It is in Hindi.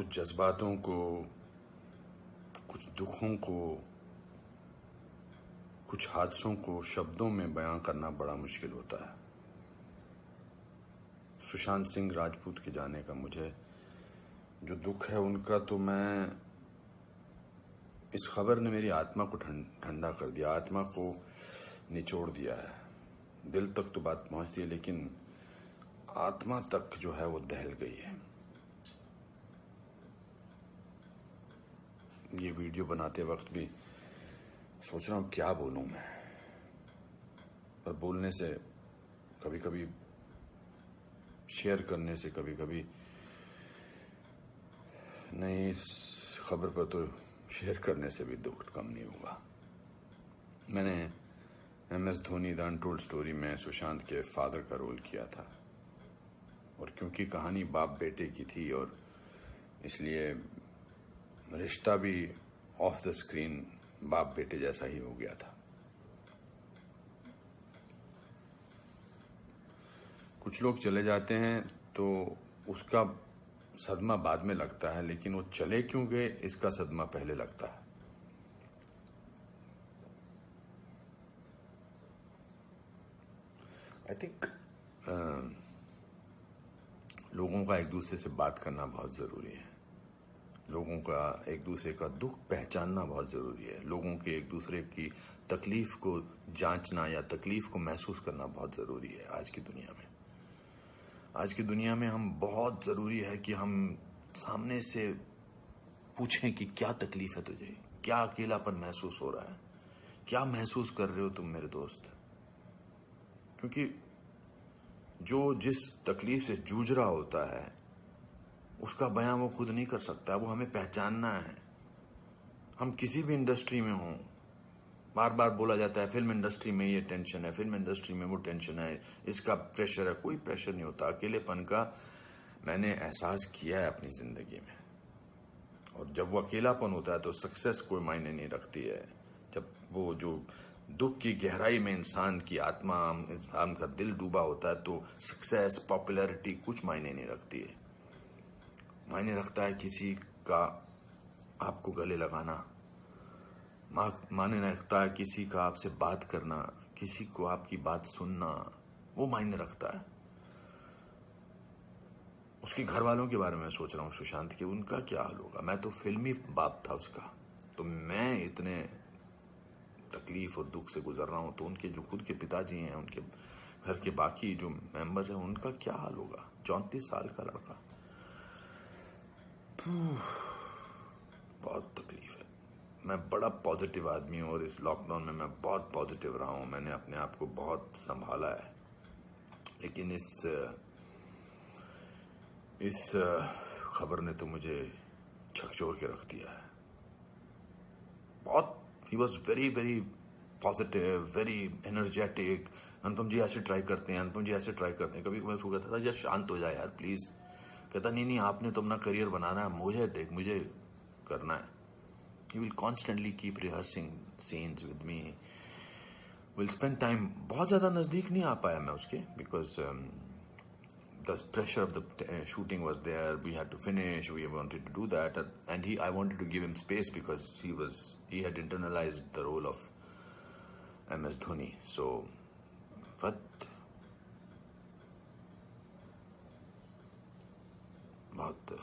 कुछ जज्बातों को, कुछ दुखों को, कुछ हादसों को शब्दों में बयां करना बड़ा मुश्किल होता है। सुशांत सिंह राजपूत के जाने का मुझे जो दुख है उनका, तो मैं इस खबर ने मेरी आत्मा को ठंडा कर दिया, आत्मा को निचोड़ दिया है। दिल तक तो बात पहुंचती है, लेकिन आत्मा तक जो है वो दहल गई है। ये वीडियो बनाते वक्त भी सोच रहा हूँ क्या बोलूँ मैं, पर बोलने से कभी कभी, शेयर करने से कभी कभी नहीं, इस खबर पर तो शेयर करने से भी दुख कम नहीं हुआ। मैंने MS Dhoni the untold story में सुशांत के फादर का रोल किया था, और क्योंकि कहानी बाप बेटे की थी और इसलिए रिश्ता भी ऑफ द स्क्रीन बाप बेटे जैसा ही हो गया था। कुछ लोग चले जाते हैं तो उसका सदमा बाद में लगता है, लेकिन वो चले क्यों गए इसका सदमा पहले लगता है। आई थिंक लोगों का एक दूसरे से बात करना बहुत ज़रूरी है। लोगों का एक दूसरे का दुख पहचानना बहुत ज़रूरी है। लोगों के एक दूसरे की तकलीफ को जांचना या तकलीफ को महसूस करना बहुत ज़रूरी है आज की दुनिया में। आज की दुनिया में हम बहुत ज़रूरी है कि हम सामने से पूछें कि क्या तकलीफ है तुझे, क्या अकेलापन महसूस हो रहा है, क्या महसूस कर रहे हो तुम मेरे दोस्त। क्योंकि जो जिस तकलीफ से जूझ रहा होता है उसका बयां वो खुद नहीं कर सकता, वो हमें पहचानना है। हम किसी भी इंडस्ट्री में हों, बार बार बोला जाता है फिल्म इंडस्ट्री में ये टेंशन है, फिल्म इंडस्ट्री में वो टेंशन है, इसका प्रेशर है। कोई प्रेशर नहीं होता। अकेलेपन का मैंने एहसास किया है अपनी जिंदगी में, और जब वो अकेलापन होता है तो सक्सेस कोई मायने नहीं रखती है। जब वो जो दुख की गहराई में इंसान की आत्मा, इंसान का दिल डूबा होता है, तो सक्सेस, पॉपुलैरिटी कुछ मायने नहीं रखती है। मायने रखता है किसी का आपको गले लगाना, मायने रखता है किसी का आपसे बात करना, किसी को आपकी बात सुनना, वो मायने रखता है। उसके घर वालों के बारे में सोच रहा हूँ सुशांत के, उनका क्या हाल होगा। मैं तो फिल्मी बाप था उसका, तो मैं इतने तकलीफ और दुख से गुजर रहा हूँ, तो उनके जो खुद के पिताजी हैं, उनके घर के बाकी जो मेंबर्स हैं, उनका क्या हाल होगा। 34 साल का लड़का, बहुत तकलीफ है। मैं बड़ा पॉजिटिव आदमी हूँ और इस लॉकडाउन में मैं बहुत पॉजिटिव रहा हूँ। मैंने अपने आप को बहुत संभाला है, लेकिन इस खबर ने तो मुझे झकझोर के रख दिया है। बहुत, he was very very positive, very energetic. Anupam ji ऐसे ट्राई करते हैं, अनुपम जी ऐसे ट्राई करते हैं। कभी कभी मैं उसको कहता था यार शांत हो जाए यार प्लीज। कहता नहीं आपने तो अपना करियर बनाना है, मुझे देख, मुझे करना है। He will constantly keep rehearsing scenes with me. We'll spend time. बहुत ज़्यादा नज़दीक नहीं आ पाया मैं उसके, because the pressure of the shooting was there. We had to finish. We wanted to do that, and I wanted to give him space because he had internalized the role of MS Dhoni. So, but बहुत